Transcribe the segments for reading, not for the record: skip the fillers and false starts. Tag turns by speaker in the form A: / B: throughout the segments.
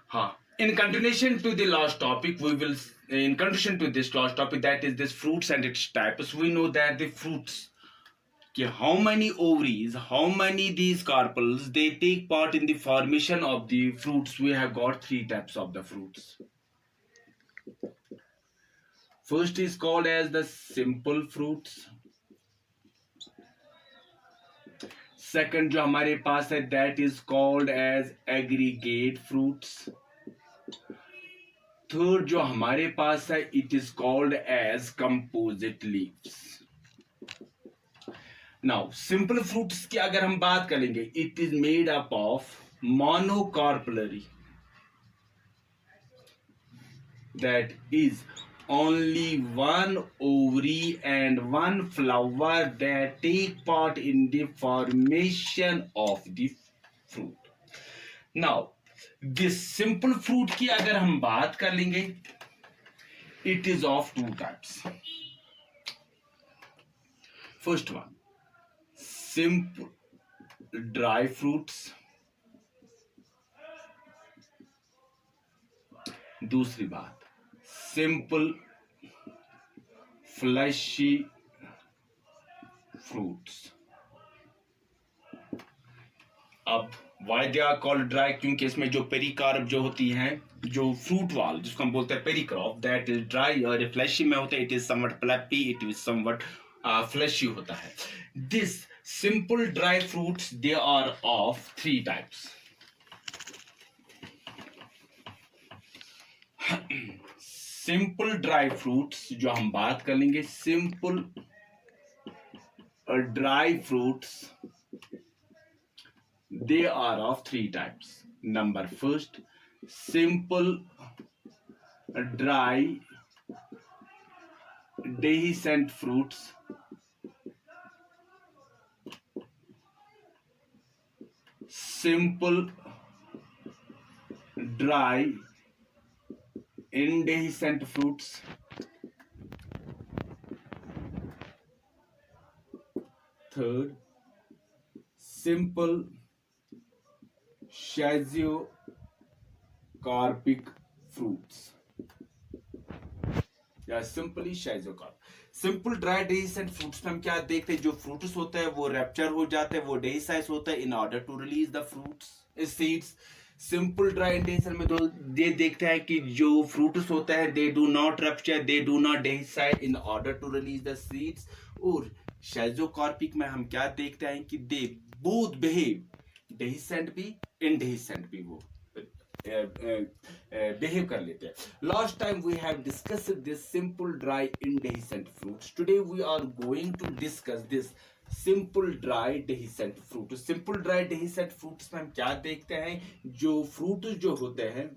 A: हाँ, in continuation to the last topic, we will, in continuation to this last topic, that is this fruits and its types, we know that the fruits, how many ovaries, how many these carpels, they take part in the formation of the fruits. We have got three types of the fruits. First is called as the simple fruits. Second जो हमारे पास है, that is called as aggregate fruits. Third जो हमारे पास है, it is called as composite leaves. Now simple fruits की अगर हम बात करेंगे, it is made up of monocarpellary, that is only one ovary and one flower that take part in the formation of the fruit. Now this simple fruit की अगर हम बात कर लेंगे, it is of two types. First one, simple dry fruits. दूसरी बात, simple fleshy fruits. अब why they are called dry? क्योंकि इसमें जो पेरिकार्प जो होती हैं, जो फ्रूट वाल जिसको हम बोलते हैं पेरिक्रॉप, that is dry, और फ्लैशी में होता है, it is somewhat flappy, it is somewhat fleshy होता है. This simple dry fruits, they are of three types. Simple dry fruits जो हम बात कर लेंगे, simple dry fruits, they are of three types. Number first, simple dry dehiscent fruits. Simple dry indehiscent fruits. Third, simple schizocarpic fruits, या simply शाइजोकार्प. Simple dry डेहिसेंट fruits में हम क्या देखते हैं, जो फ्रूट्स होता है वो रैप्चर हो जाते हैं, वो डेहिसाइज होता है in order to release the fruits seeds. Simple dry indehiscent में तो ये देखते हैं कि जो फ्रूट्स होता है, they do not rupture, they do not dehisce in order to release the seeds. और शाइजोकार्पिक में हम क्या देखते हैं कि दे बोथ बिहेव, डेहिसेंट भी इंडेहिसेंट भी वो behave कर लेते हैं. Last time we have discussed this simple dry indehiscent fruits. Today we are going to discuss this simple dry dehiscent fruit. Simple dry dehiscent fruits में हम क्या देखते हैं, जो फ्रूट जो होते हैं,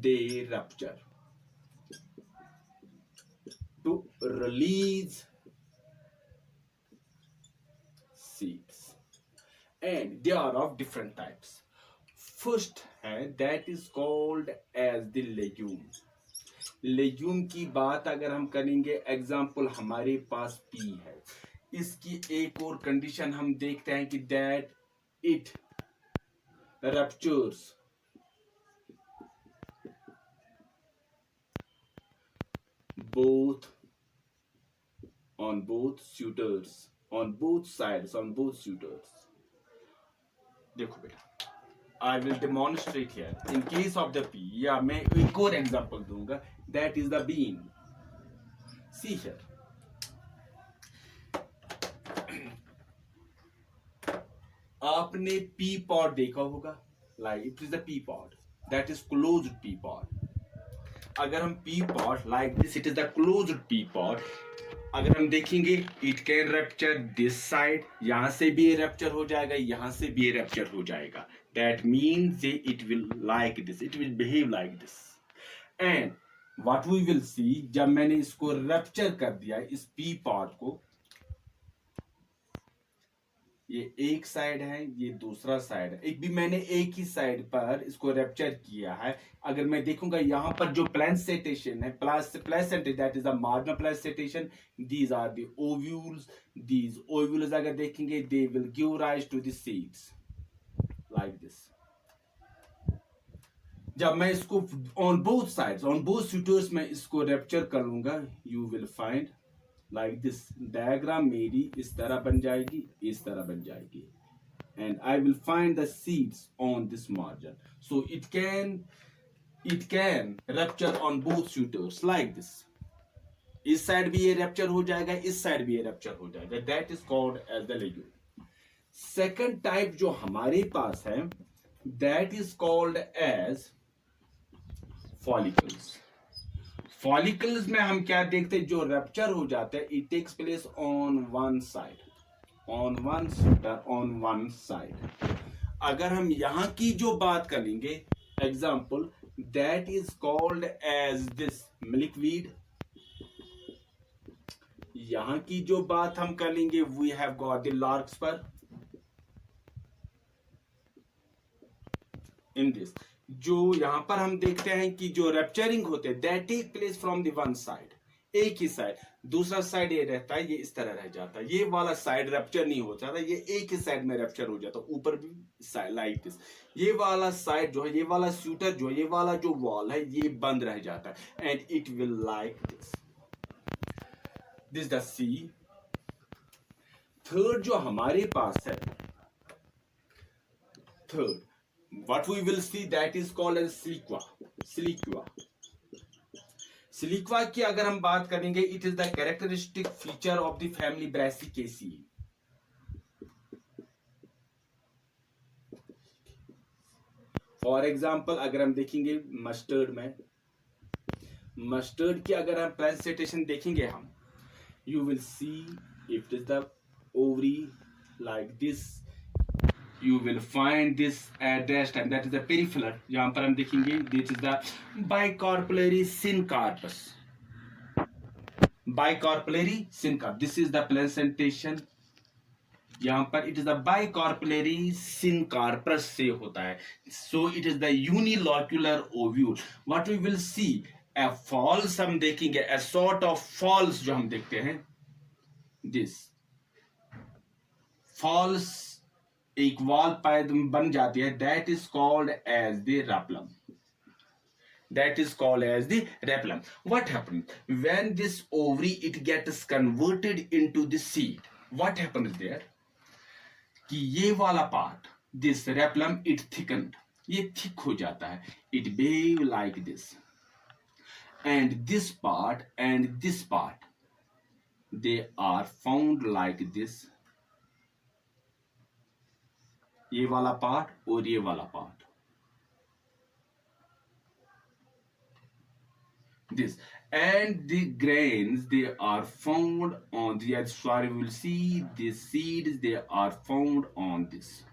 A: they rupture to release seeds and they are of different types. First है, that is called as the legume. Legume की बात अगर हम करेंगे, एग्जाम्पल हमारे पास पी है, इसकी एक और कंडीशन हम देखते हैं कि that it ruptures both on both suitors, on both sides, on both suitors. देखो बेटा, I will demonstrate here. In case of the pea, या मैं एक और एग्जाम्पल दूंगा, that is the bean. See here. आपने pea pod देखा होगा, like it is the pea pod, that is closed pea pod. अगर हम pea pod like this, it is the closed pea pod. अगर हम देखेंगे, it can rupture this side, यहां से भी ये रप्चर हो जाएगा, यहां से भी ये रप्चर हो जाएगा. That means it will like this, it will behave like this. And what we will see, जब मैंने इसको रप्चर कर दिया इस पी पार्ट को, ये एक साइड है, ये दूसरा साइड है, एक भी मैंने एक ही साइड पर इसको रप्चर किया है. अगर मैं देखूंगा यहाँ पर जो प्लासेंटेशन है, placentation, that is the marginal placentation, these are the ovules. These ovules अगर देखेंगे, they will give rise to the seeds like this. जब मैं इसको on both sides, on both sutures में इसको रैप्चर कर लूंगा, you will find like this. Diagram मेरी इस तरह बन जाएगी, इस तरह बन जाएगी, and I will find the seeds on this margin. So it can rupture on both suitors like this. इस साइड भी ये रैप्चर हो जाएगा, इस साइड भी ये रैप्चर हो जाएगा. That is called as the ligule. Second type जो हमारे पास है, that is called as follicles. Follicles में हम क्या देखते हैं, जो रैप्चर हो जाता है, it takes place on one side, on one suitor, on one side. अगर हम यहां की जो बात करेंगे, example, that is called as this milkweed. यहां की जो बात हम करेंगे, we have got the larkspur. In this, जो यहां पर हम देखते हैं कि जो रैप्चरिंग होते हैं, that take place from the one side, एक ही साइड. दूसरा साइड ये रहता है, ये इस तरह रह जाता है. ये वाला साइड रैप्चर नहीं हो जाता, ये एक ही साइड में रैप्चर हो जाता, ऊपर भी लाइक दिस. ये वाला साइड जो है, ये वाला शूटर जो है, ये वाला जो वॉल है, ये बंद रह जाता है, and it will like this. This the see. Third जो हमारे पास है, third what we will see, that is called as siliqua. Siliqua की अगर हम बात करेंगे, it is the characteristic feature of the family Brassicaceae. For example अगर हम देखेंगे मस्टर्ड में, मस्टर्ड की अगर हम प्रेजेंटेशन देखेंगे हम, you will see if it is the ovary like this, you will find this dash time, that is the peripheral. यहाँ पर हम देखेंगे, this is the bicarpellary syncarpus. Bicarpellary syncarpus. This is the presentation. यहाँ पर it is the bicarpellary syncarpus से होता है. So it is the unilocular ovule. What we will see, a false हम देखेंगे, a sort of false जो हम देखते हैं, this false एक वॉल बन जाती है, that is called as the rupulum. That is called as the rupulum. What happens when this ovary it gets converted into the seed? What happens there? कि ये वाला part, this rupulum, it thickened, ये thick हो जाता है, it behave like this, and this part and this part, they are found like this. ये वाला part और ये वाला part, this, and the grains they are found on the other side. We will see the seeds, they are found on this.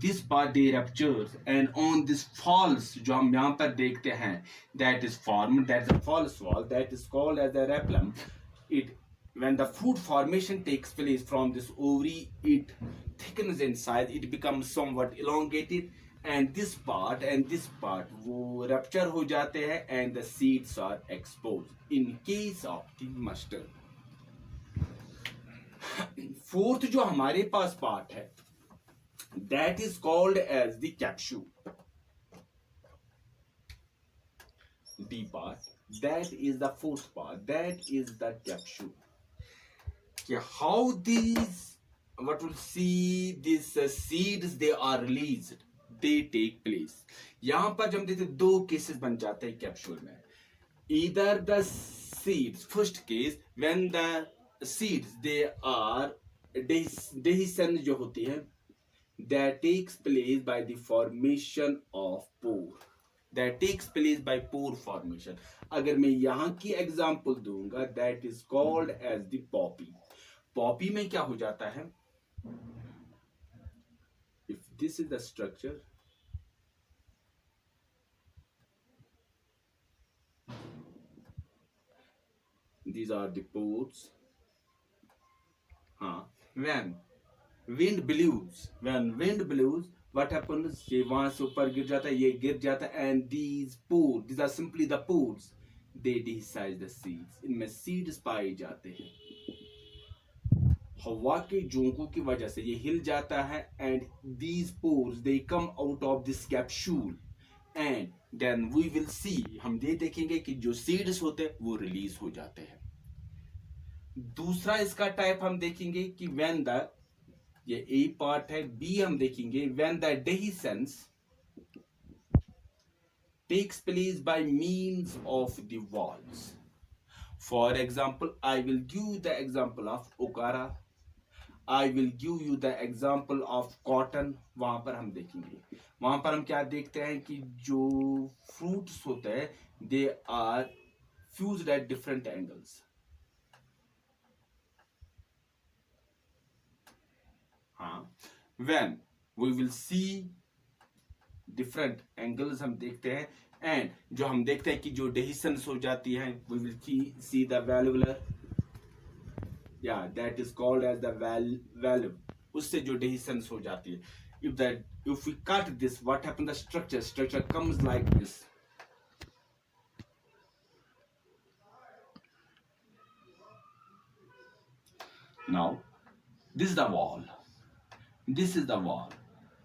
A: This part they ruptures, and on this false जो हम यहाँ पर देखते हैं, that is formed, that is a false wall, that is called as the rupulum. It, when the fruit formation takes place from this ovary, it thickens in size, it becomes somewhat elongated, and this part वो rupture हो जाते हैं, and the seeds are exposed in case of the mustard. Fourth जो हमारे पास part है, that is called as the capsule. D part, that is the fourth part, that is the capsule. How these, what we'll see, these seeds they are released, they take place. यहाँ पर जब देखते दो cases बन जाते हैं capsule में. Either the seeds, first case, when the seeds they are dehiscence जो होती है, that takes place by the formation of pore. That takes place by pore formation. अगर मैं यहाँ की एग्जाम्पल दूंगा, that is called as the poppy. Poppy में क्या हो जाता है, if this is the structure, these are the pores. When wind blows, what happens, ये वहां से ऊपर गिर जाता है, ये गिर जाता है, and these pores, these are simply the pores, they dehisce the seeds. इनमें seeds पाए जाते हैं. हवा के झोंकों की वजह से ये हिल जाता है and these pores they come out of this capsule and then we will see, हम ये देखेंगे कि जो सीड्स होते हैं वो रिलीज हो जाते हैं। दूसरा इसका टाइप हम देखेंगे कि व्हेन द, ये ए पार्ट है, बी हम देखेंगे when the dehiscence takes place by means of the walls. For example, I will give you the example of okara, I will give you the example of cotton। वहां पर हम देखेंगे, वहां पर हम क्या देखते हैं कि जो फ्रूट्स होते हैं they are fused at different angles. हाँ, when we will see different angles हम देखते हैं एंड जो हम देखते हैं कि जो डेहिसेंस हो जाती है we will see the valvular, या that is called as the value, उससे जो डेहिसेंस हो जाती है। if we cut this, what happens, the structure comes like this। now this is the wall, this is the wall,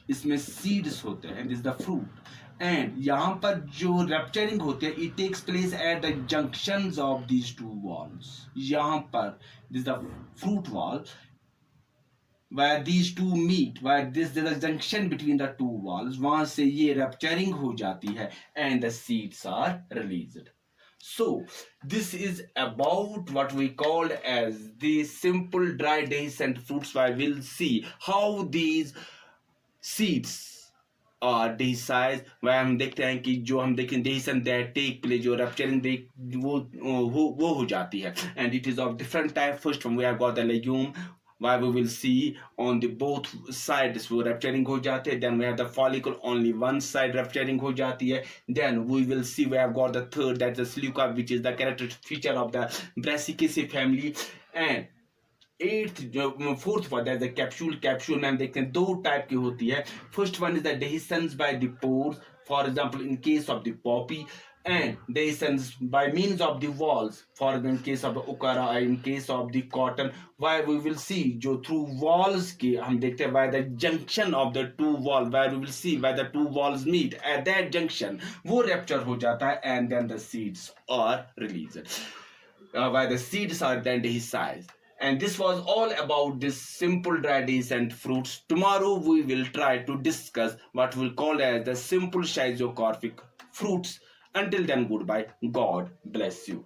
A: इसमें seeds होते हैं, this the fruit and यहाँ पर जो रप्चरिंग होते हैं it takes place at the junctions of these two walls. यहाँ पर this the fruit wall where these two meet, where this there is a junction between the two walls, वहां से ये rupturing हो जाती है and the seeds are released। So this is about what we called as the simple dry dehiscent fruits, where we'll see how these seeds are dehisced, वह हम देखते हैं कि जो हम देखें dehiscent that take place, जो rupturing वो हो जाती है and it is of different type। First one we have got the legume, why we will see on the both sides वो rupturing हो जाते हैं, then we have the follicle, only one side rupturing हो जाती है, then we will see we have got the third, that's the silica, which is the characteristic feature of the Brassicaceae family, and fourth that the capsule में हम देखते हैं दो type की होती है। First one is the dehiscence by the pores, for example in case of the Poppy, and dehiscence by means of the walls, for in case of okara, in case of the cotton, why we will see जो through walls के हम देखते हैं by the junction of the two wall, where we will see by the two walls meet at that junction वो rupture हो जाता है and then the seeds are released, why the seeds are then dehisced। And this was all about this simple dry dehiscent fruits। Tomorrow we will try to discuss what we'll call as the simple schizocorphic fruits। Until then, goodbye. God bless you.